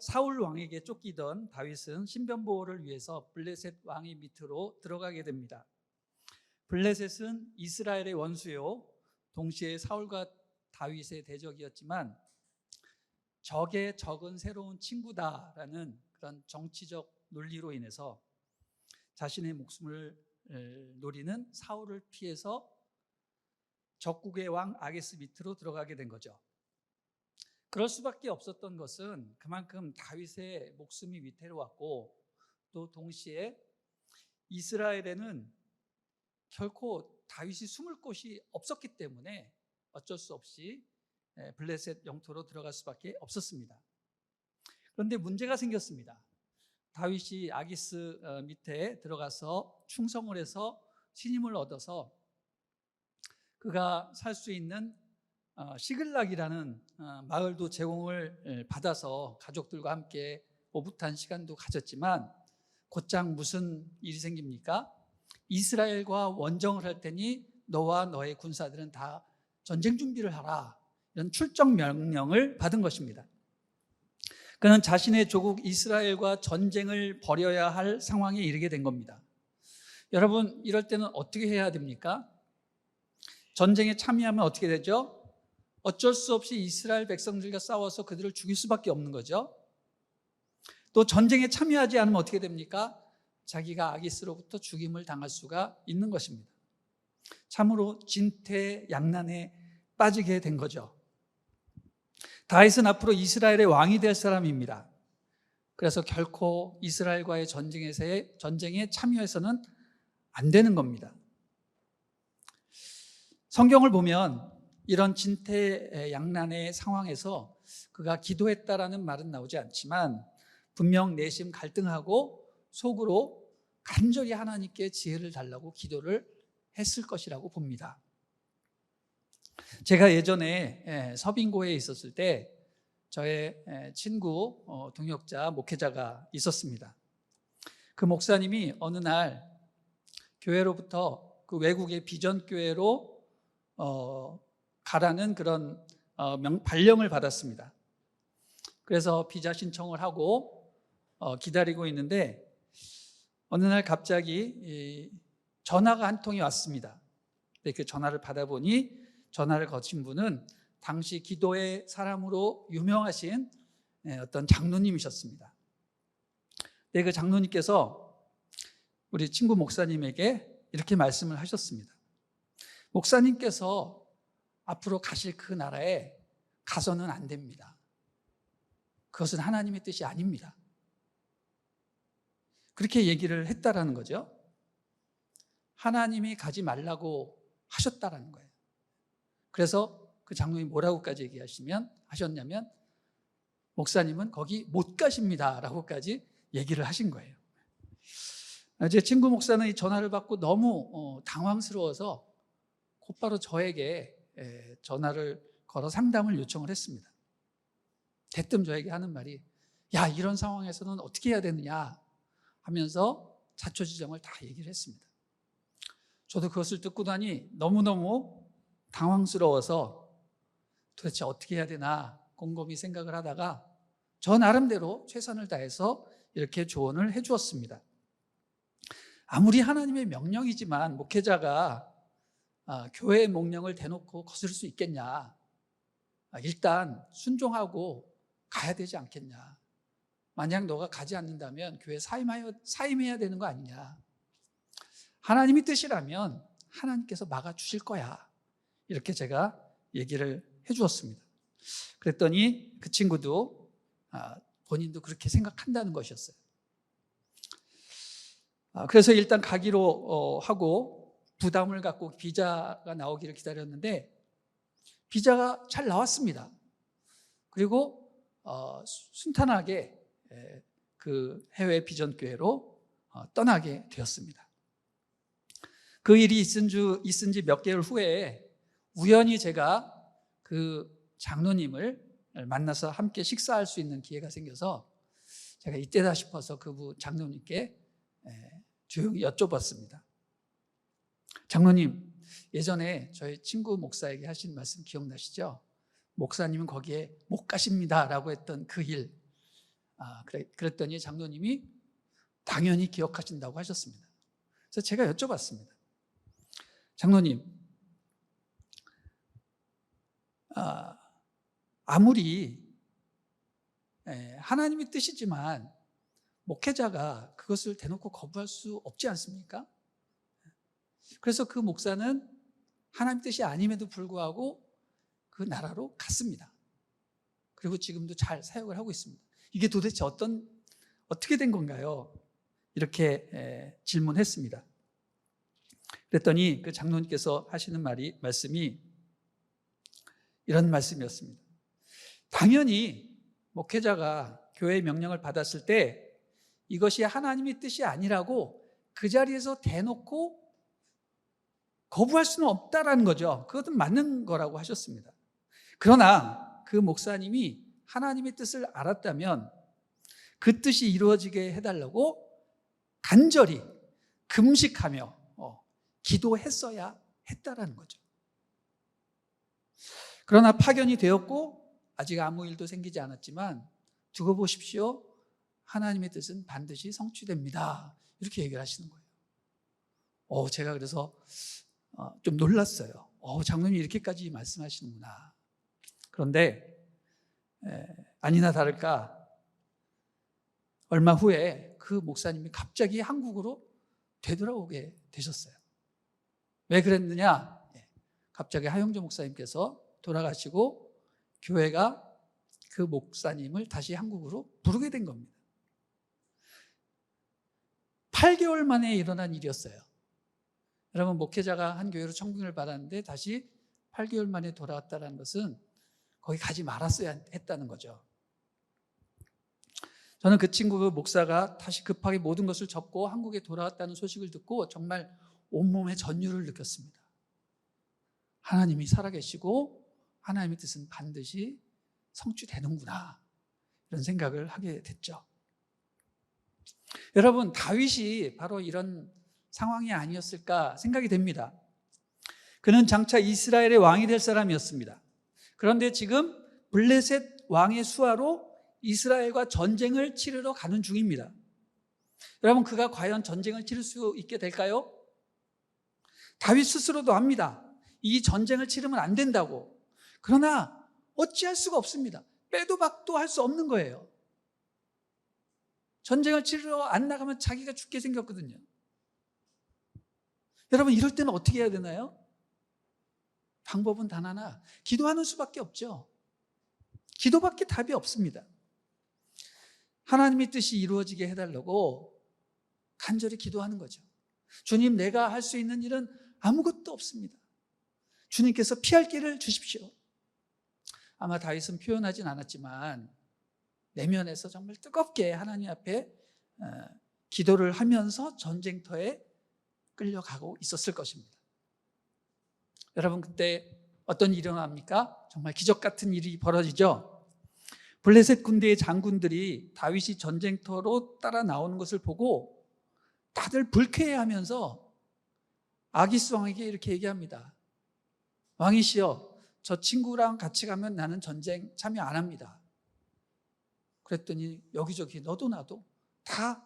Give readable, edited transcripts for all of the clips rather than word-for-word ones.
사울 왕에게 쫓기던 다윗은 신변보호를 위해서 블레셋 왕의 밑으로 들어가게 됩니다. 블레셋은 이스라엘의 원수요, 동시에 사울과 다윗의 대적이었지만 적의 적은 새로운 친구다라는 그런 정치적 논리로 인해서 자신의 목숨을 노리는 사울을 피해서 적국의 왕 아게스 밑으로 들어가게 된 거죠. 그럴 수밖에 없었던 것은 그만큼 다윗의 목숨이 위태로웠고, 또 동시에 이스라엘에는 결코 다윗이 숨을 곳이 없었기 때문에 어쩔 수 없이 블레셋 영토로 들어갈 수밖에 없었습니다. 그런데 문제가 생겼습니다. 다윗이 아기스 밑에 들어가서 충성을 해서 신임을 얻어서 그가 살 수 있는 시글락이라는 마을도 제공을 받아서 가족들과 함께 오붓한 시간도 가졌지만 곧장 무슨 일이 생깁니까? 이스라엘과 원정을 할 테니 너와 너의 군사들은 다 전쟁 준비를 하라, 이런 출정 명령을 받은 것입니다. 그는 자신의 조국 이스라엘과 전쟁을 벌여야 할 상황에 이르게 된 겁니다. 여러분, 이럴 때는 어떻게 해야 됩니까? 전쟁에 참여하면 어떻게 되죠? 어쩔 수 없이 이스라엘 백성들과 싸워서 그들을 죽일 수밖에 없는 거죠. 또 전쟁에 참여하지 않으면 어떻게 됩니까? 자기가 아기스로부터 죽임을 당할 수가 있는 것입니다. 참으로 진퇴양난에 빠지게 된 거죠. 다윗은 앞으로 이스라엘의 왕이 될 사람입니다. 그래서 결코 이스라엘과의 전쟁에 참여해서는 안 되는 겁니다. 성경을 보면 이런 진퇴양난의 상황에서 그가 기도했다라는 말은 나오지 않지만 분명 내심 갈등하고 속으로 간절히 하나님께 지혜를 달라고 기도를 했을 것이라고 봅니다. 제가 예전에 서빙고에 있었을 때 저의 친구 동역자 목회자가 있었습니다. 그 목사님이 어느 날 교회로부터 그 외국의 비전교회로 가라는 그런 발령을 받았습니다. 그래서 비자 신청을 하고 기다리고 있는데 어느 날 갑자기 전화가 한 통이 왔습니다. 그 전화를 받아보니 전화를 거친 분은 당시 기도의 사람으로 유명하신 어떤 장로님이셨습니다. 그 장로님께서 우리 친구 목사님에게 이렇게 말씀을 하셨습니다. 목사님께서 앞으로 가실 그 나라에 가서는 안 됩니다. 그것은 하나님의 뜻이 아닙니다. 그렇게 얘기를 했다라는 거죠. 하나님이 가지 말라고 하셨다라는 거예요. 그래서 그 장로님이 뭐라고까지 하셨냐면 목사님은 거기 못 가십니다 라고까지 얘기를 하신 거예요. 제 친구 목사는 이 전화를 받고 너무 당황스러워서 곧바로 저에게 전화를 걸어 상담을 요청을 했습니다. 대뜸 저에게 하는 말이, 야, 이런 상황에서는 어떻게 해야 되느냐 하면서 자초지종을 다 얘기를 했습니다. 저도 그것을 듣고 나니 너무너무 당황스러워서 도대체 어떻게 해야 되나 곰곰이 생각을 하다가 저 나름대로 최선을 다해서 이렇게 조언을 해 주었습니다. 아무리 하나님의 명령이지만 목회자가 교회의 명령을 대놓고 거스를 수 있겠냐? 일단 순종하고 가야 되지 않겠냐? 만약 너가 가지 않는다면 교회 사임해야 되는 거 아니냐? 하나님의 뜻이라면 하나님께서 막아주실 거야. 이렇게 제가 얘기를 해 주었습니다. 그랬더니 그 친구도 본인도 그렇게 생각한다는 것이었어요. 그래서 일단 가기로 하고 부담을 갖고 비자가 나오기를 기다렸는데 비자가 잘 나왔습니다. 그리고 순탄하게 그 해외 비전교회로 떠나게 되었습니다. 그 일이 있은 지 몇 개월 후에 우연히 제가 그 장로님을 만나서 함께 식사할 수 있는 기회가 생겨서 제가 이때다 싶어서 그 장로님께 조용히 여쭤봤습니다. 장로님, 예전에 저희 친구 목사에게 하신 말씀 기억나시죠? 목사님은 거기에 못 가십니다 라고 했던 그 일, 그랬더니 장로님이 당연히 기억하신다고 하셨습니다. 그래서 제가 여쭤봤습니다. 장로님, 아무리 하나님의 뜻이지만 목회자가 그것을 대놓고 거부할 수 없지 않습니까? 그래서 그 목사는 하나님의 뜻이 아님에도 불구하고 그 나라로 갔습니다. 그리고 지금도 잘 사역을 하고 있습니다. 이게 도대체 어떻게 된 건가요? 이렇게 질문했습니다. 그랬더니 그 장로님께서 하시는 말씀이 이런 말씀이었습니다. 당연히 목회자가 교회의 명령을 받았을 때 이것이 하나님의 뜻이 아니라고 그 자리에서 대놓고 거부할 수는 없다라는 거죠. 그것은 맞는 거라고 하셨습니다. 그러나 그 목사님이 하나님의 뜻을 알았다면 그 뜻이 이루어지게 해달라고 간절히 금식하며 기도했어야 했다라는 거죠. 그러나 파견이 되었고 아직 아무 일도 생기지 않았지만 두고 보십시오. 하나님의 뜻은 반드시 성취됩니다. 이렇게 얘기를 하시는 거예요. 제가 그래서 좀 놀랐어요. 장로님이 이렇게까지 말씀하시는구나. 그런데 아니나 다를까 얼마 후에 그 목사님이 갑자기 한국으로 되돌아오게 되셨어요. 왜 그랬느냐? 갑자기 하용조 목사님께서 돌아가시고 교회가 그 목사님을 다시 한국으로 부르게 된 겁니다. 8개월 만에 일어난 일이었어요. 여러분, 목회자가 한 교회로 청빙을 받았는데 다시 8개월 만에 돌아왔다는 것은 거기 가지 말았어야 했다는 거죠. 저는 그 목사가 다시 급하게 모든 것을 접고 한국에 돌아왔다는 소식을 듣고 정말 온몸에 전율을 느꼈습니다. 하나님이 살아계시고 하나님의 뜻은 반드시 성취되는구나, 이런 생각을 하게 됐죠. 여러분, 다윗이 바로 이런 상황이 아니었을까 생각이 됩니다. 그는 장차 이스라엘의 왕이 될 사람이었습니다. 그런데 지금 블레셋 왕의 수하로 이스라엘과 전쟁을 치르러 가는 중입니다. 여러분, 그가 과연 전쟁을 치를 수 있게 될까요? 다윗 스스로도 압니다. 이 전쟁을 치르면 안 된다고. 그러나 어찌할 수가 없습니다. 빼도 박도 할 수 없는 거예요. 전쟁을 치르러 안 나가면 자기가 죽게 생겼거든요. 여러분, 이럴 때는 어떻게 해야 되나요? 방법은 단 하나, 기도하는 수밖에 없죠. 기도밖에 답이 없습니다. 하나님의 뜻이 이루어지게 해달라고 간절히 기도하는 거죠. 주님, 내가 할 수 있는 일은 아무것도 없습니다. 주님께서 피할 길을 주십시오. 아마 다윗은 표현하진 않았지만 내면에서 정말 뜨겁게 하나님 앞에 기도를 하면서 전쟁터에 끌려가고 있었을 것입니다. 여러분, 그때 어떤 일이 일어납니까? 정말 기적 같은 일이 벌어지죠. 블레셋 군대의 장군들이 다윗이 전쟁터로 따라 나오는 것을 보고 다들 불쾌해하면서 아기스 왕에게 이렇게 얘기합니다. 왕이시여, 저 친구랑 같이 가면 나는 전쟁 참여 안 합니다. 그랬더니 여기저기 너도 나도 다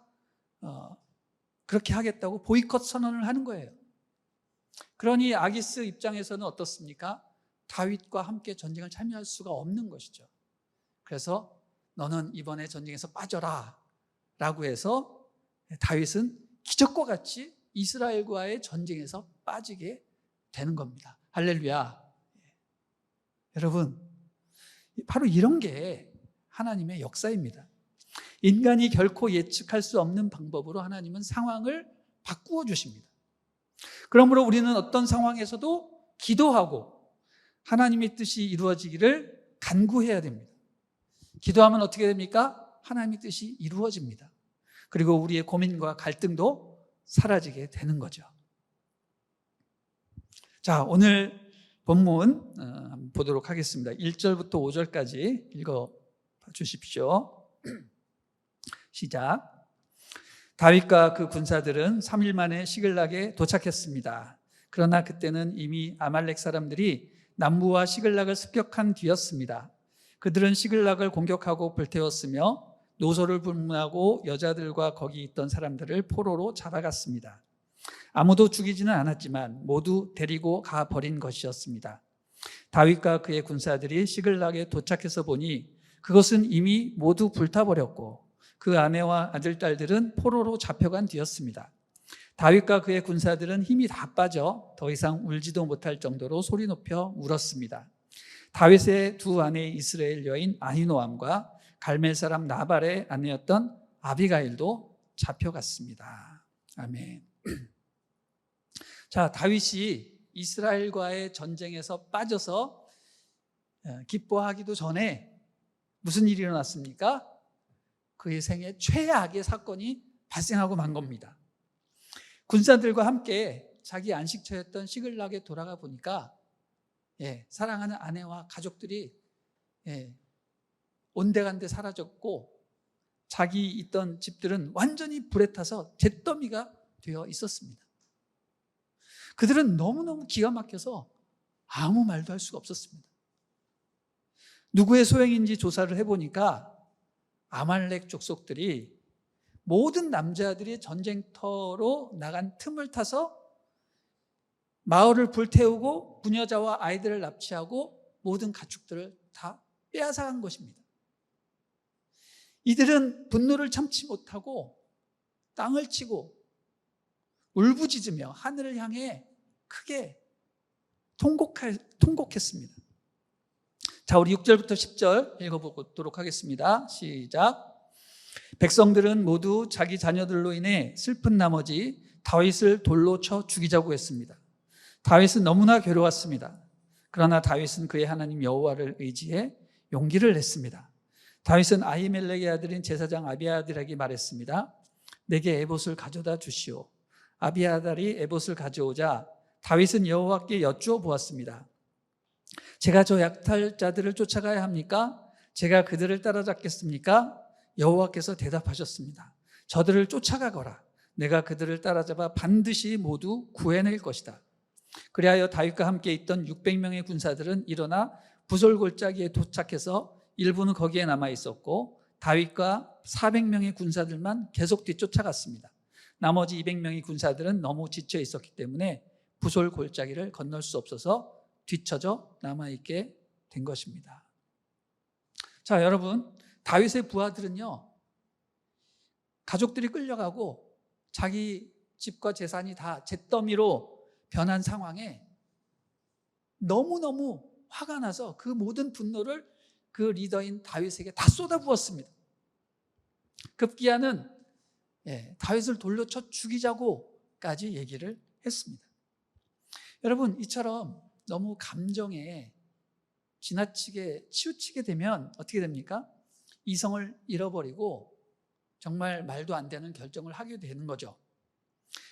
그렇게 하겠다고 보이콧 선언을 하는 거예요. 그러니 아기스 입장에서는 어떻습니까? 다윗과 함께 전쟁을 참여할 수가 없는 것이죠. 그래서 너는 이번에 전쟁에서 빠져라 라고 해서 다윗은 기적과 같이 이스라엘과의 전쟁에서 빠지게 되는 겁니다. 할렐루야. 여러분, 바로 이런 게 하나님의 역사입니다. 인간이 결코 예측할 수 없는 방법으로 하나님은 상황을 바꾸어 주십니다. 그러므로 우리는 어떤 상황에서도 기도하고 하나님의 뜻이 이루어지기를 간구해야 됩니다. 기도하면 어떻게 됩니까? 하나님의 뜻이 이루어집니다. 그리고 우리의 고민과 갈등도 사라지게 되는 거죠. 자, 오늘 본문 보도록 하겠습니다. 1절부터 5절까지 읽어 주십시오. 시작. 다윗과 그 군사들은 3일 만에 시글락에 도착했습니다. 그러나 그때는 이미 아말렉 사람들이 남부와 시글락을 습격한 뒤였습니다. 그들은 시글락을 공격하고 불태웠으며 노소를 불문하고 여자들과 거기 있던 사람들을 포로로 잡아갔습니다. 아무도 죽이지는 않았지만 모두 데리고 가버린 것이었습니다. 다윗과 그의 군사들이 시글락에 도착해서 보니 그것은 이미 모두 불타버렸고 그 아내와 아들, 딸들은 포로로 잡혀간 뒤였습니다. 다윗과 그의 군사들은 힘이 다 빠져 더 이상 울지도 못할 정도로 소리 높여 울었습니다. 다윗의 두 아내 이스라엘 여인 아히노암과 갈멜 사람 나발의 아내였던 아비가일도 잡혀갔습니다. 아멘. 자, 다윗이 이스라엘과의 전쟁에서 빠져서 기뻐하기도 전에 무슨 일이 일어났습니까? 그의 생애 최악의 사건이 발생하고 만 겁니다. 군사들과 함께 자기 안식처였던 시글락에 돌아가 보니까 사랑하는 아내와 가족들이 온데간데 사라졌고 자기 있던 집들은 완전히 불에 타서 잿더미가 되어 있었습니다. 그들은 너무너무 기가 막혀서 아무 말도 할 수가 없었습니다. 누구의 소행인지 조사를 해보니까 아말렉 족속들이 모든 남자들이 전쟁터로 나간 틈을 타서 마을을 불태우고 부녀자와 아이들을 납치하고 모든 가축들을 다 빼앗아간 것입니다. 이들은 분노를 참지 못하고 땅을 치고 울부짖으며 하늘을 향해 크게 통곡했습니다. 자, 우리 6절부터 10절 읽어보도록 하겠습니다. 시작. 백성들은 모두 자기 자녀들로 인해 슬픈 나머지 다윗을 돌로 쳐 죽이자고 했습니다. 다윗은 너무나 괴로웠습니다. 그러나 다윗은 그의 하나님 여호와를 의지해 용기를 냈습니다. 다윗은 아히멜렉의 아들인 제사장 아비아달에게 말했습니다. 내게 에봇을 가져다 주시오. 아비아달이 에봇을 가져오자 다윗은 여호와께 여쭈어 보았습니다. 제가 저 약탈자들을 쫓아가야 합니까? 제가 그들을 따라잡겠습니까? 여호와께서 대답하셨습니다. 저들을 쫓아가거라. 내가 그들을 따라잡아 반드시 모두 구해낼 것이다. 그리하여 다윗과 함께 있던 600명의 군사들은 일어나 부솔 골짜기에 도착해서 일부는 거기에 남아 있었고 다윗과 400명의 군사들만 계속 뒤쫓아갔습니다. 나머지 200명의 군사들은 너무 지쳐 있었기 때문에 부솔 골짜기를 건널 수 없어서 뒤처져 남아있게 된 것입니다. 자, 여러분, 다윗의 부하들은요, 가족들이 끌려가고 자기 집과 재산이 다 잿더미로 변한 상황에 너무너무 화가 나서 그 모든 분노를 그 리더인 다윗에게 다 쏟아부었습니다. 급기야는 다윗을 돌려 쳐 죽이자고까지 얘기를 했습니다. 여러분, 이처럼 너무 감정에 지나치게 치우치게 되면 어떻게 됩니까? 이성을 잃어버리고 정말 말도 안 되는 결정을 하게 되는 거죠.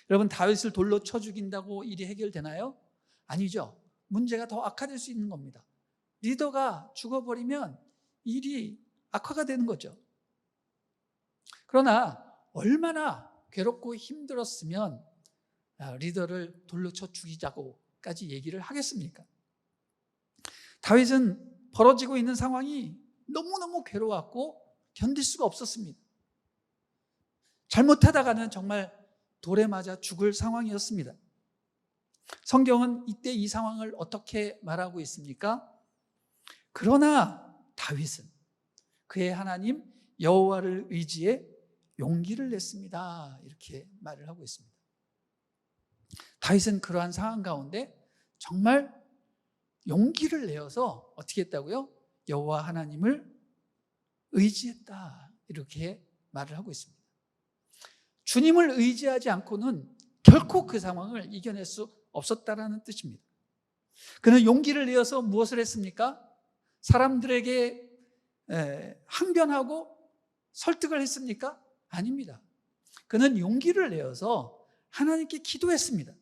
여러분, 다윗을 돌로 쳐 죽인다고 일이 해결되나요? 아니죠. 문제가 더 악화될 수 있는 겁니다. 리더가 죽어버리면 일이 악화가 되는 거죠. 그러나 얼마나 괴롭고 힘들었으면 리더를 돌로 쳐 죽이자고까지 얘기를 하겠습니까? 다윗은 벌어지고 있는 상황이 너무너무 괴로웠고 견딜 수가 없었습니다. 잘못하다가는 정말 돌에 맞아 죽을 상황이었습니다. 성경은 이때 이 상황을 어떻게 말하고 있습니까? 그러나 다윗은 그의 하나님 여호와를 의지해 용기를 냈습니다. 이렇게 말을 하고 있습니다. 다윗은 그러한 상황 가운데 정말 용기를 내어서 어떻게 했다고요? 여호와 하나님을 의지했다. 이렇게 말을 하고 있습니다. 주님을 의지하지 않고는 결코 그 상황을 이겨낼 수 없었다라는 뜻입니다. 그는 용기를 내어서 무엇을 했습니까? 사람들에게 항변하고 설득을 했습니까? 아닙니다. 그는 용기를 내어서 하나님께 기도했습니다.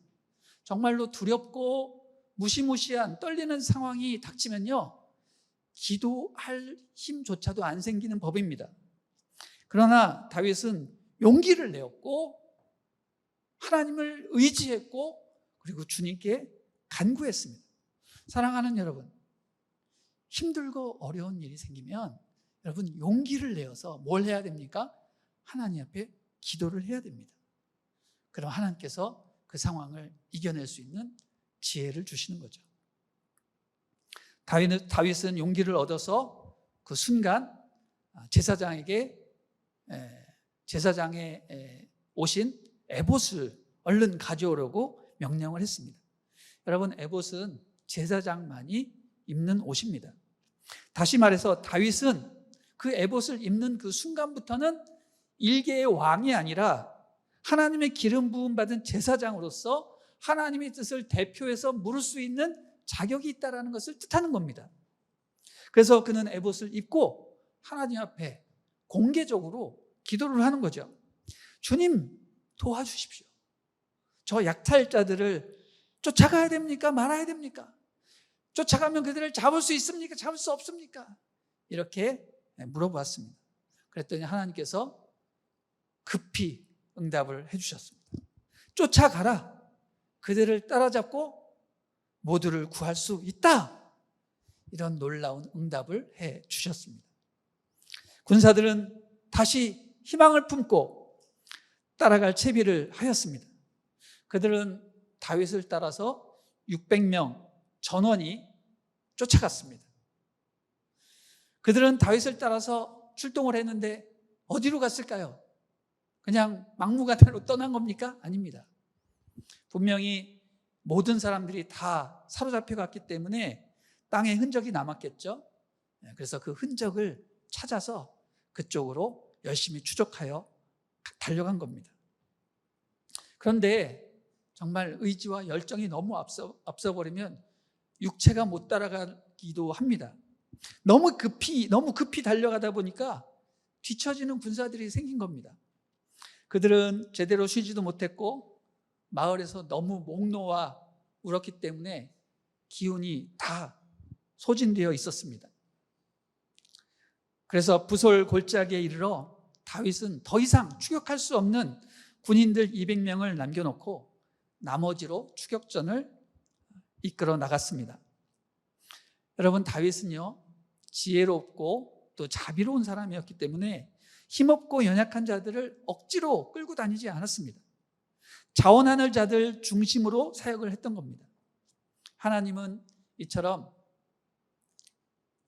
정말로 두렵고 무시무시한 떨리는 상황이 닥치면요, 기도할 힘조차도 안 생기는 법입니다. 그러나 다윗은 용기를 내었고 하나님을 의지했고 그리고 주님께 간구했습니다. 사랑하는 여러분, 힘들고 어려운 일이 생기면 여러분, 용기를 내어서 뭘 해야 됩니까? 하나님 앞에 기도를 해야 됩니다. 그럼 하나님께서 그 상황을 이겨낼 수 있는 지혜를 주시는 거죠. 다윗은 용기를 얻어서 그 순간 제사장에 오신 에봇을 얼른 가져오려고 명령을 했습니다. 여러분, 에봇은 제사장만이 입는 옷입니다. 다시 말해서 다윗은 그 에봇을 입는 그 순간부터는 일개의 왕이 아니라 하나님의 기름 부음 받은 제사장으로서 하나님의 뜻을 대표해서 물을 수 있는 자격이 있다는 것을 뜻하는 겁니다. 그래서 그는 에봇을 입고 하나님 앞에 공개적으로 기도를 하는 거죠. 주님, 도와주십시오. 저 약탈자들을 쫓아가야 됩니까? 말아야 됩니까? 쫓아가면 그들을 잡을 수 있습니까? 잡을 수 없습니까? 이렇게 물어보았습니다. 그랬더니 하나님께서 급히 응답을 해주셨습니다. 쫓아가라. 그들을 따라잡고 모두를 구할 수 있다. 이런 놀라운 응답을 해 주셨습니다. 군사들은 다시 희망을 품고 따라갈 채비를 하였습니다. 그들은 다윗을 따라서 600명 전원이 쫓아갔습니다. 그들은 다윗을 따라서 출동을 했는데 어디로 갔을까요? 그냥 막무가내로 떠난 겁니까? 아닙니다. 분명히 모든 사람들이 다 사로잡혀 갔기 때문에 땅에 흔적이 남았겠죠. 그래서 그 흔적을 찾아서 그쪽으로 열심히 추적하여 달려간 겁니다. 그런데 정말 의지와 열정이 너무 앞서버리면 육체가 못 따라가기도 합니다. 너무 급히 달려가다 보니까 뒤처지는 군사들이 생긴 겁니다. 그들은 제대로 쉬지도 못했고 마을에서 너무 목 놓아 울었기 때문에 기운이 다 소진되어 있었습니다. 그래서 부솔 골짜기에 이르러 다윗은 더 이상 추격할 수 없는 군인들 200명을 남겨놓고 나머지로 추격전을 이끌어 나갔습니다. 여러분, 다윗은요, 지혜롭고 또 자비로운 사람이었기 때문에 힘없고 연약한 자들을 억지로 끌고 다니지 않았습니다. 자원하는 자들 중심으로 사역을 했던 겁니다. 하나님은 이처럼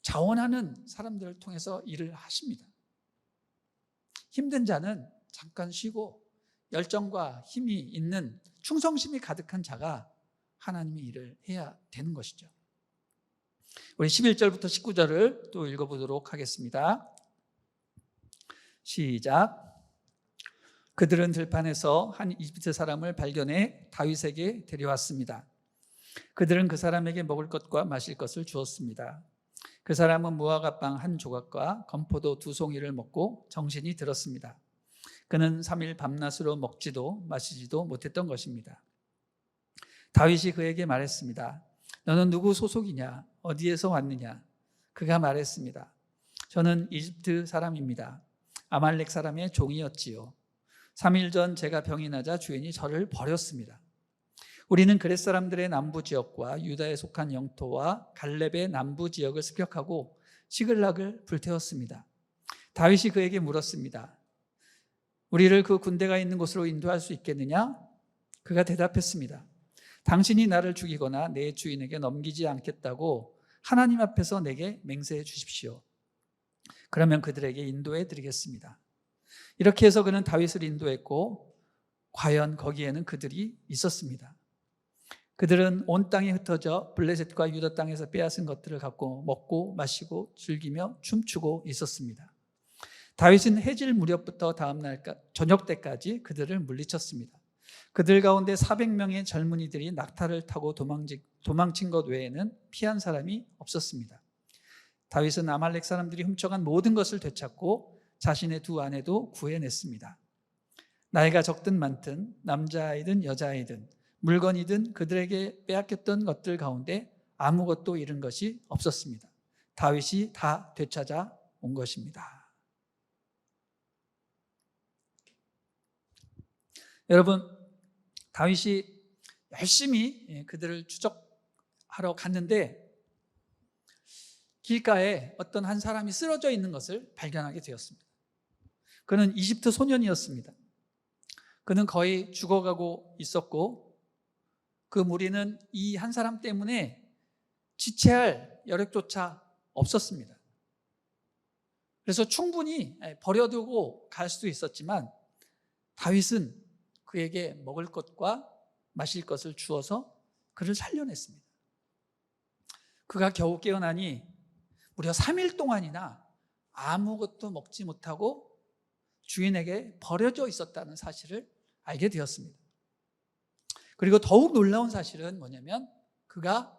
자원하는 사람들을 통해서 일을 하십니다. 힘든 자는 잠깐 쉬고 열정과 힘이 있는 충성심이 가득한 자가 하나님의 일을 해야 되는 것이죠. 우리 11절부터 19절을 또 읽어보도록 하겠습니다. 시작. 그들은 들판에서 한 이집트 사람을 발견해 다윗에게 데려왔습니다. 그들은 그 사람에게 먹을 것과 마실 것을 주었습니다. 그 사람은 무화과 빵 한 조각과 건포도 2송이를 먹고 정신이 들었습니다. 그는 3일 밤낮으로 먹지도 마시지도 못했던 것입니다. 다윗이 그에게 말했습니다. 너는 누구 소속이냐? 어디에서 왔느냐? 그가 말했습니다. 저는 이집트 사람입니다. 아말렉 사람의 종이었지요. 3일 전 제가 병이 나자 주인이 저를 버렸습니다. 우리는 그렛 사람들의 남부 지역과 유다에 속한 영토와 갈렙의 남부 지역을 습격하고 시글락을 불태웠습니다. 다윗이 그에게 물었습니다. 우리를 그 군대가 있는 곳으로 인도할 수 있겠느냐? 그가 대답했습니다. 당신이 나를 죽이거나 내 주인에게 넘기지 않겠다고 하나님 앞에서 내게 맹세해 주십시오. 그러면 그들에게 인도해 드리겠습니다. 이렇게 해서 그는 다윗을 인도했고 과연 거기에는 그들이 있었습니다. 그들은 온 땅에 흩어져 블레셋과 유다 땅에서 빼앗은 것들을 갖고 먹고 마시고 즐기며 춤추고 있었습니다. 다윗은 해질 무렵부터 다음날 저녁 때까지 그들을 물리쳤습니다. 그들 가운데 400명의 젊은이들이 낙타를 타고 도망친 것 외에는 피한 사람이 없었습니다. 다윗은 아말렉 사람들이 훔쳐간 모든 것을 되찾고 자신의 2 아내도 구해냈습니다. 나이가 적든 많든 남자아이든 여자아이든 물건이든 그들에게 빼앗겼던 것들 가운데 아무것도 잃은 것이 없었습니다. 다윗이 다 되찾아 온 것입니다. 여러분, 다윗이 열심히 그들을 추적하러 갔는데 길가에 어떤 한 사람이 쓰러져 있는 것을 발견하게 되었습니다. 그는 이집트 소년이었습니다. 그는 거의 죽어가고 있었고 그 무리는 이 한 사람 때문에 지체할 여력조차 없었습니다. 그래서 충분히 버려두고 갈 수도 있었지만 다윗은 그에게 먹을 것과 마실 것을 주어서 그를 살려냈습니다. 그가 겨우 깨어나니 무려 3일 동안이나 아무것도 먹지 못하고 주인에게 버려져 있었다는 사실을 알게 되었습니다. 그리고 더욱 놀라운 사실은 뭐냐면 그가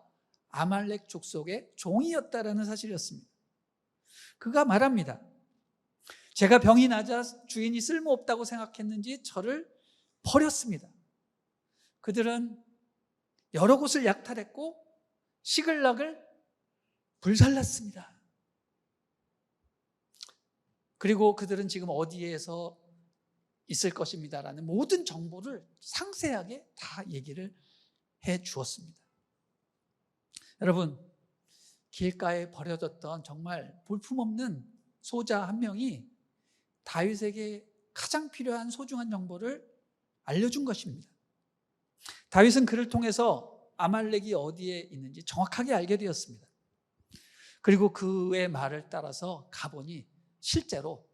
아말렉 족속의 종이었다라는 사실이었습니다. 그가 말합니다. 제가 병이 나자 주인이 쓸모없다고 생각했는지 저를 버렸습니다. 그들은 여러 곳을 약탈했고 시글락을 불살랐습니다. 그리고 그들은 지금 어디에서 있을 것입니다라는 모든 정보를 상세하게 다 얘기를 해 주었습니다. 여러분, 길가에 버려졌던 정말 볼품없는 소자 한 명이 다윗에게 가장 필요한 소중한 정보를 알려준 것입니다. 다윗은 그를 통해서 아말렉이 어디에 있는지 정확하게 알게 되었습니다. 그리고 그의 말을 따라서 가보니 실제로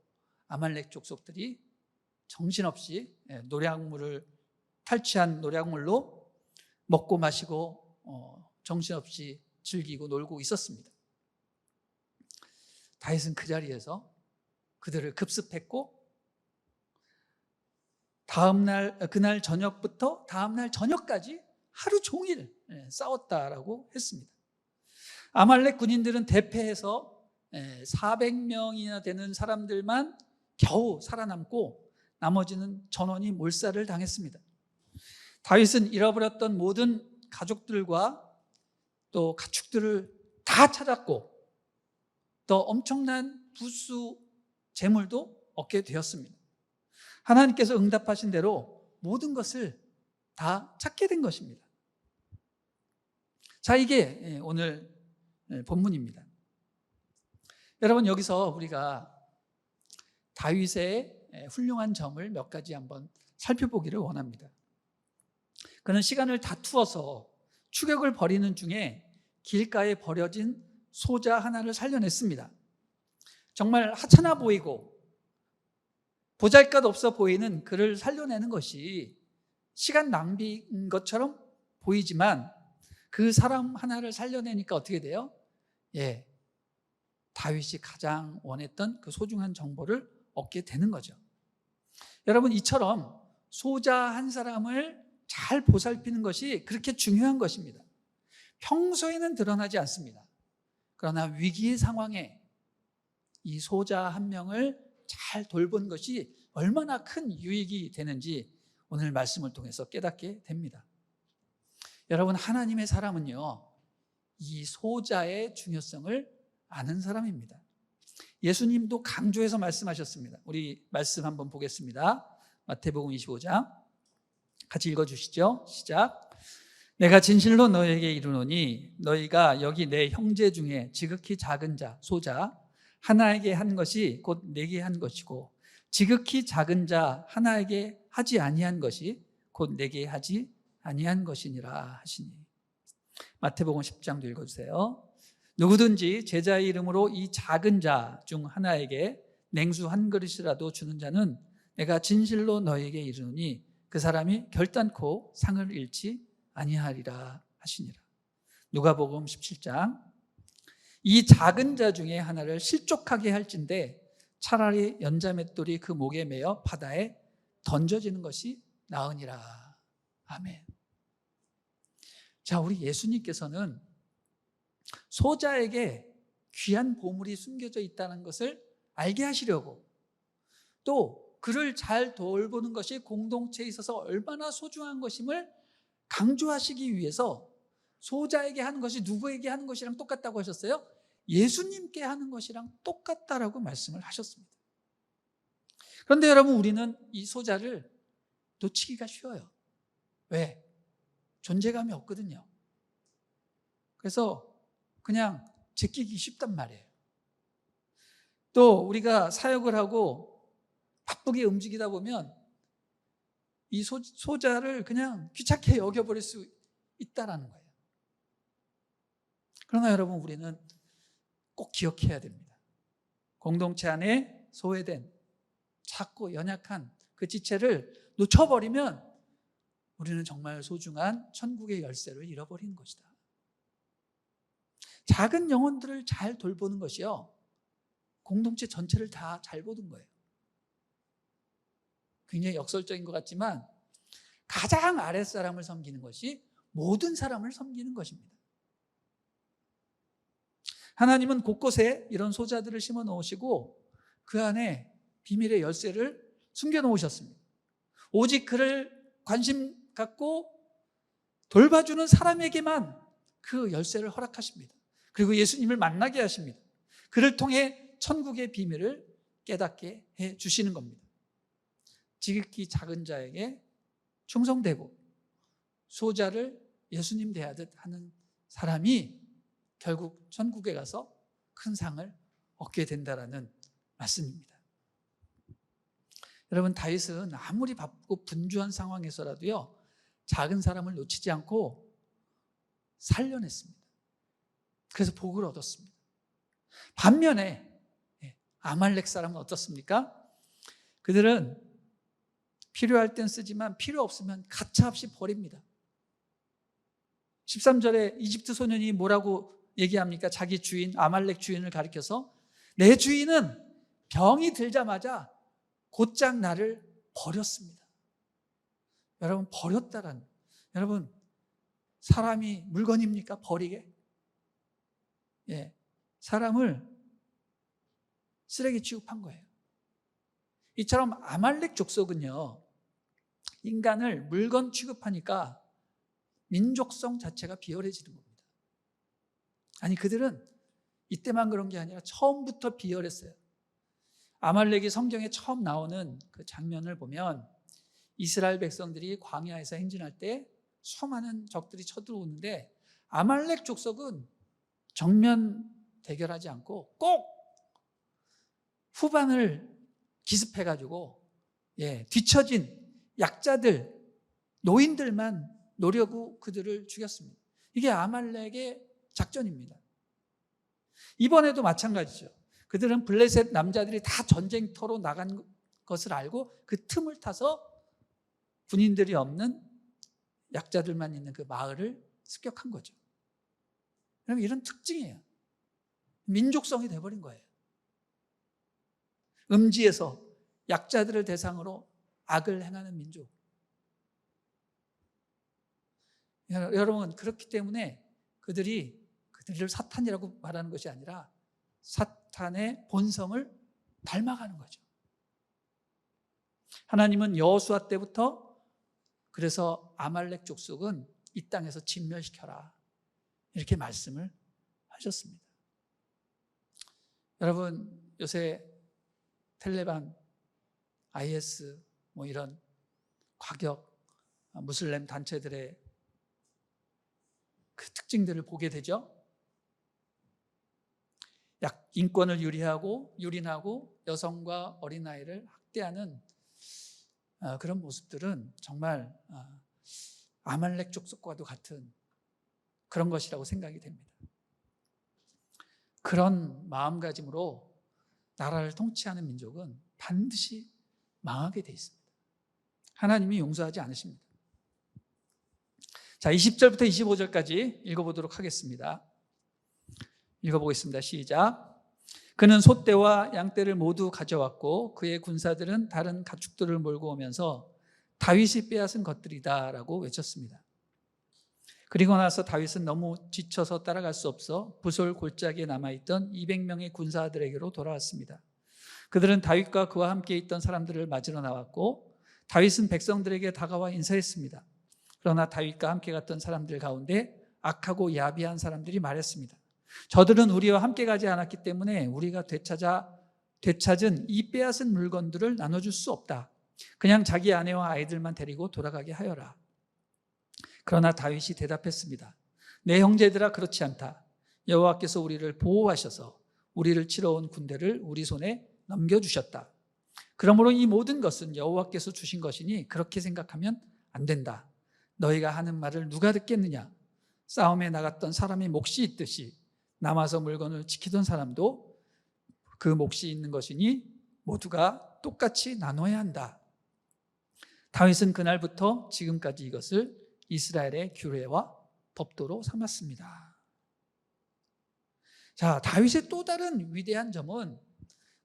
아말렉 족속들이 정신없이 노략물을 탈취한 노략물로 먹고 마시고 정신없이 즐기고 놀고 있었습니다. 다윗은 그 자리에서 그들을 급습했고 그날 저녁부터 다음날 저녁까지 하루 종일 싸웠다라고 했습니다. 아말렉 군인들은 대패해서 400명이나 되는 사람들만 겨우 살아남고 나머지는 전원이 몰살을 당했습니다. 다윗은 잃어버렸던 모든 가족들과 또 가축들을 다 찾았고 또 엄청난 부수 재물도 얻게 되었습니다. 하나님께서 응답하신 대로 모든 것을 다 찾게 된 것입니다. 자, 이게 오늘 본문입니다. 여러분, 여기서 우리가 다윗의 훌륭한 점을 몇 가지 한번 살펴보기를 원합니다. 그는 시간을 다투어서 추격을 벌이는 중에 길가에 버려진 소자 하나를 살려냈습니다. 정말 하찮아 보이고 보잘것없어 보이는 그를 살려내는 것이 시간 낭비인 것처럼 보이지만 그 사람 하나를 살려내니까 어떻게 돼요? 다윗이 가장 원했던 그 소중한 정보를 얻게 되는 거죠. 여러분, 이처럼 소자 한 사람을 잘 보살피는 것이 그렇게 중요한 것입니다. 평소에는 드러나지 않습니다. 그러나 위기의 상황에 이 소자 한 명을 잘 돌본 것이 얼마나 큰 유익이 되는지 오늘 말씀을 통해서 깨닫게 됩니다. 여러분, 하나님의 사람은요, 이 소자의 중요성을 아는 사람입니다. 예수님도 강조해서 말씀하셨습니다. 우리 말씀 한번 보겠습니다. 마태복음 25장 같이 읽어주시죠. 시작. 내가 진실로 너에게 이르노니 너희가 여기 내 형제 중에 지극히 작은 자 소자 하나에게 한 것이 곧 내게 한 것이고 지극히 작은 자 하나에게 하지 아니한 것이 곧 내게 하지 아니한 것이니라 하시니. 마태복음 10장도 읽어주세요. 누구든지 제자의 이름으로 이 작은 자 중 하나에게 냉수 한 그릇이라도 주는 자는 내가 진실로 너에게 이르노니 그 사람이 결단코 상을 잃지 아니하리라 하시니라. 누가복음 17장 이 작은 자 중에 하나를 실족하게 할진대 차라리 연자맷돌이 그 목에 매어 바다에 던져지는 것이 나으니라. 아멘. 자, 우리 예수님께서는 소자에게 귀한 보물이 숨겨져 있다는 것을 알게 하시려고 또 그를 잘 돌보는 것이 공동체에 있어서 얼마나 소중한 것임을 강조하시기 위해서 소자에게 하는 것이 누구에게 하는 것이랑 똑같다고 하셨어요? 예수님께 하는 것이랑 똑같다라고 말씀을 하셨습니다. 그런데 여러분, 우리는 이 소자를 놓치기가 쉬워요. 왜? 존재감이 없거든요. 그래서 그냥 제끼기 쉽단 말이에요. 또 우리가 사역을 하고 바쁘게 움직이다 보면 이 소자를 그냥 귀찮게 여겨버릴 수 있다라는 거예요. 그러나 여러분, 우리는 꼭 기억해야 됩니다. 공동체 안에 소외된 작고 연약한 그 지체를 놓쳐버리면 우리는 정말 소중한 천국의 열쇠를 잃어버리는 것이다. 작은 영혼들을 잘 돌보는 것이요, 공동체 전체를 다 잘 보는 거예요. 굉장히 역설적인 것 같지만 가장 아랫사람을 섬기는 것이 모든 사람을 섬기는 것입니다. 하나님은 곳곳에 이런 소자들을 심어 놓으시고 그 안에 비밀의 열쇠를 숨겨 놓으셨습니다. 오직 그를 관심 갖고 돌봐주는 사람에게만 그 열쇠를 허락하십니다. 그리고 예수님을 만나게 하십니다. 그를 통해 천국의 비밀을 깨닫게 해 주시는 겁니다. 지극히 작은 자에게 충성되고 소자를 예수님 대하듯 하는 사람이 결국 천국에 가서 큰 상을 얻게 된다라는 말씀입니다. 여러분, 다윗은 아무리 바쁘고 분주한 상황에서라도요, 작은 사람을 놓치지 않고 살려냈습니다. 그래서 복을 얻었습니다. 반면에 아말렉 사람은 어떻습니까? 그들은 필요할 땐 쓰지만 필요 없으면 가차없이 버립니다. 13절에 이집트 소년이 뭐라고 얘기합니까? 자기 주인, 아말렉 주인을 가리켜서 내 주인은 병이 들자마자 곧장 나를 버렸습니다. 여러분, 버렸다란, 여러분, 사람이 물건입니까? 버리게? 예, 사람을 쓰레기 취급한 거예요. 이처럼 아말렉 족속은요, 인간을 물건 취급하니까 민족성 자체가 비열해지는 겁니다. 아니, 그들은 이때만 그런 게 아니라 처음부터 비열했어요. 아말렉이 성경에 처음 나오는 그 장면을 보면 이스라엘 백성들이 광야에서 행진할 때 수많은 적들이 쳐들어오는데 아말렉 족속은 정면 대결하지 않고 꼭 후반을 기습해가지고 뒤처진 약자들, 노인들만 노려고 그들을 죽였습니다. 이게 아말렉의 작전입니다. 이번에도 마찬가지죠. 그들은 블레셋 남자들이 다 전쟁터로 나간 것을 알고 그 틈을 타서 군인들이 없는 약자들만 있는 그 마을을 습격한 거죠. 그럼 이런 특징이에요. 민족성이 돼버린 거예요. 음지에서 약자들을 대상으로 악을 행하는 민족. 여러분, 그렇기 때문에 그들을 사탄이라고 말하는 것이 아니라 사탄의 본성을 닮아가는 거죠. 하나님은 여호수아 때부터 그래서 아말렉 족속은 이 땅에서 진멸시켜라, 이렇게 말씀을 하셨습니다. 여러분, 요새 텔레반, IS 이런 과격 무슬림 단체들의 그 특징들을 보게 되죠. 인권을 유린하고 여성과 어린아이를 학대하는 그런 모습들은 정말 아말렉 족속과도 같은 그런 것이라고 생각이 됩니다. 그런 마음가짐으로 나라를 통치하는 민족은 반드시 망하게 돼 있습니다. 하나님이 용서하지 않으십니다. 자, 20절부터 25절까지 읽어보도록 하겠습니다. 읽어보겠습니다. 시작. 그는 소떼와 양떼를 모두 가져왔고 그의 군사들은 다른 가축들을 몰고 오면서 다윗이 빼앗은 것들이다 라고 외쳤습니다. 그리고 나서 다윗은 너무 지쳐서 따라갈 수 없어 부솔 골짜기에 남아있던 200명의 군사들에게로 돌아왔습니다. 그들은 다윗과 그와 함께 있던 사람들을 맞으러 나왔고 다윗은 백성들에게 다가와 인사했습니다. 그러나 다윗과 함께 갔던 사람들 가운데 악하고 야비한 사람들이 말했습니다. 저들은 우리와 함께 가지 않았기 때문에 우리가 되찾은 이 빼앗은 물건들을 나눠줄 수 없다. 그냥 자기 아내와 아이들만 데리고 돌아가게 하여라. 그러나 다윗이 대답했습니다. 내 형제들아, 그렇지 않다. 여호와께서 우리를 보호하셔서 우리를 치러 온 군대를 우리 손에 넘겨주셨다. 그러므로 이 모든 것은 여호와께서 주신 것이니 그렇게 생각하면 안 된다. 너희가 하는 말을 누가 듣겠느냐? 싸움에 나갔던 사람이 몫이 있듯이 남아서 물건을 지키던 사람도 그 몫이 있는 것이니 모두가 똑같이 나눠야 한다. 다윗은 그날부터 지금까지 이것을 이스라엘의 규례와 법도로 삼았습니다. 자, 다윗의 또 다른 위대한 점은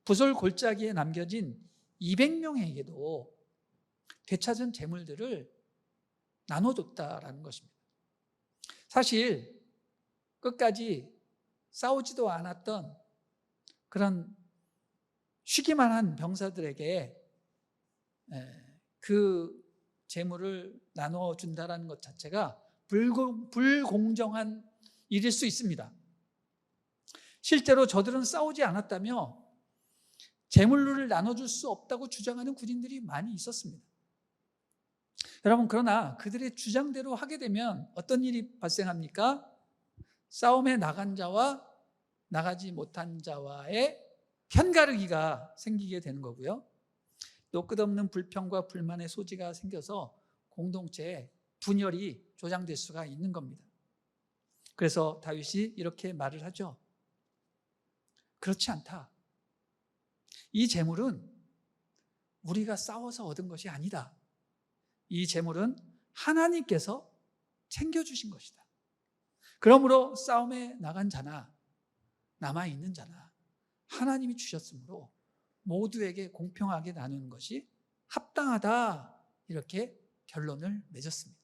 부솔 골짜기에 남겨진 200명에게도 되찾은 재물들을 나눠줬다라는 것입니다. 사실 끝까지 싸우지도 않았던 그런 쉬기만 한 병사들에게 그 재물을 나눠준다는 것 자체가 불공정한 일일 수 있습니다. 실제로 저들은 싸우지 않았다며 재물을 나눠줄 수 없다고 주장하는 군인들이 많이 있었습니다. 여러분, 그러나 그들의 주장대로 하게 되면 어떤 일이 발생합니까? 싸움에 나간 자와 나가지 못한 자와의 편가르기가 생기게 되는 거고요. 또 끝없는 불평과 불만의 소지가 생겨서 공동체에 분열이 조장될 수가 있는 겁니다. 그래서 다윗이 이렇게 말을 하죠. 그렇지 않다. 이 재물은 우리가 싸워서 얻은 것이 아니다. 이 재물은 하나님께서 챙겨주신 것이다. 그러므로 싸움에 나간 자나 남아있는 자나 하나님이 주셨으므로 모두에게 공평하게 나누는 것이 합당하다. 이렇게 결론을 맺었습니다.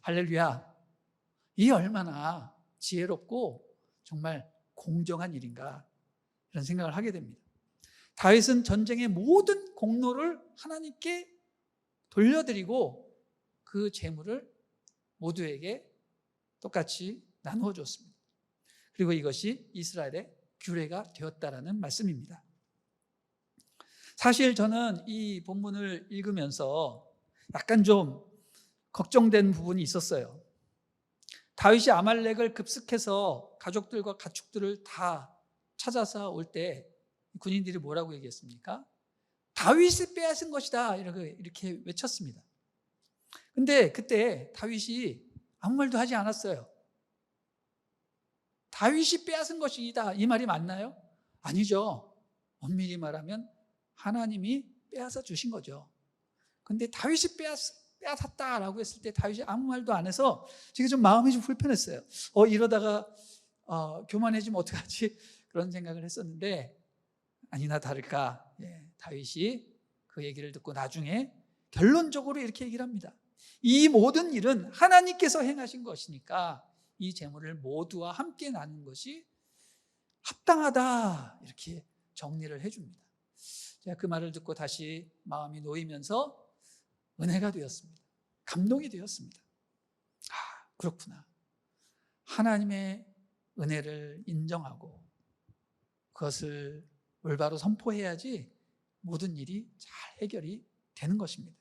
할렐루야. 이 얼마나 지혜롭고 정말 공정한 일인가, 이런 생각을 하게 됩니다. 다윗은 전쟁의 모든 공로를 하나님께 돌려드리고 그 재물을 모두에게 똑같이 나누어 줬습니다. 그리고 이것이 이스라엘의 규례가 되었다라는 말씀입니다. 사실 저는 이 본문을 읽으면서 약간 좀 걱정된 부분이 있었어요. 다윗이 아말렉을 급습해서 가족들과 가축들을 다 찾아서 올 때 군인들이 뭐라고 얘기했습니까? 다윗이 빼앗은 것이다, 이렇게 외쳤습니다. 근데 그때 다윗이 아무 말도 하지 않았어요. 다윗이 빼앗은 것이다, 이 말이 맞나요? 아니죠. 엄밀히 말하면 하나님이 빼앗아 주신 거죠. 근데 다윗이 빼앗았다라고 했을 때 다윗이 아무 말도 안 해서 제가 좀 마음이 좀 불편했어요. 이러다가 교만해지면 어떡하지? 그런 생각을 했었는데 아니나 다를까, 다윗이 그 얘기를 듣고 나중에 결론적으로 이렇게 얘기를 합니다. 이 모든 일은 하나님께서 행하신 것이니까 이 재물을 모두와 함께 나누는 것이 합당하다, 이렇게 정리를 해줍니다. 제가 그 말을 듣고 다시 마음이 놓이면서 은혜가 되었습니다. 감동이 되었습니다. 그렇구나. 하나님의 은혜를 인정하고 그것을 올바로 선포해야지 모든 일이 잘 해결이 되는 것입니다.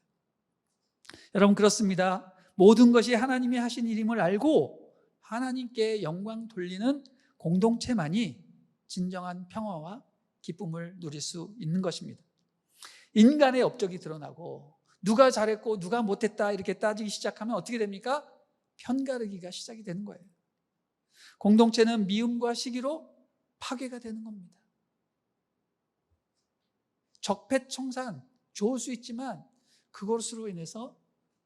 여러분, 그렇습니다. 모든 것이 하나님이 하신 일임을 알고 하나님께 영광 돌리는 공동체만이 진정한 평화와 기쁨을 누릴 수 있는 것입니다. 인간의 업적이 드러나고 누가 잘했고 누가 못했다 이렇게 따지기 시작하면 어떻게 됩니까? 편가르기가 시작이 되는 거예요. 공동체는 미움과 시기로 파괴가 되는 겁니다. 적폐청산 좋을 수 있지만 그것으로 인해서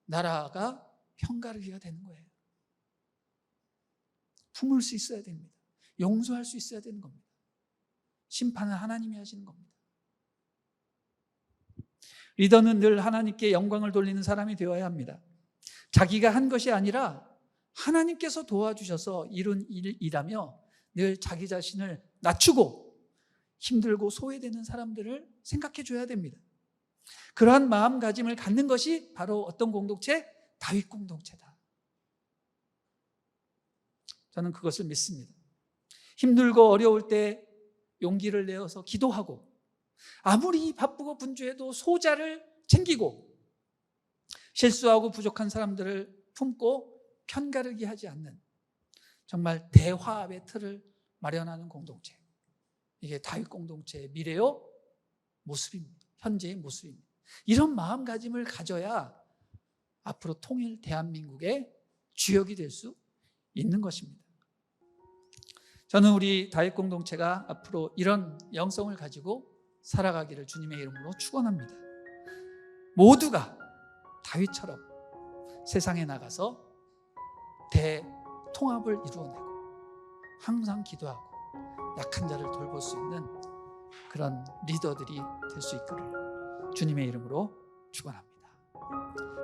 나라가 편가르기가 되는 거예요. 품을 수 있어야 됩니다. 용서할 수 있어야 되는 겁니다. 심판은 하나님이 하시는 겁니다. 리더는 늘 하나님께 영광을 돌리는 사람이 되어야 합니다. 자기가 한 것이 아니라 하나님께서 도와주셔서 이룬 일이라며 늘 자기 자신을 낮추고 힘들고 소외되는 사람들을 생각해 줘야 됩니다. 그러한 마음가짐을 갖는 것이 바로 어떤 공동체? 다윗 공동체다. 저는 그것을 믿습니다. 힘들고 어려울 때 용기를 내어서 기도하고 아무리 바쁘고 분주해도 소자를 챙기고 실수하고 부족한 사람들을 품고 편가르기 하지 않는 정말 대화합의 틀을 마련하는 공동체. 이게 다윗 공동체의 미래요 모습입니다. 현재의 모습입니다. 이런 마음가짐을 가져야 앞으로 통일 대한민국의 주역이 될 수 있는 것입니다. 저는 우리 다윗 공동체가 앞으로 이런 영성을 가지고 살아가기를 주님의 이름으로 축원합니다. 모두가 다윗처럼 세상에 나가서 대통합을 이루어내고 항상 기도하고 약한 자를 돌볼 수 있는 그런 리더들이 될 수 있기를 주님의 이름으로 축원합니다.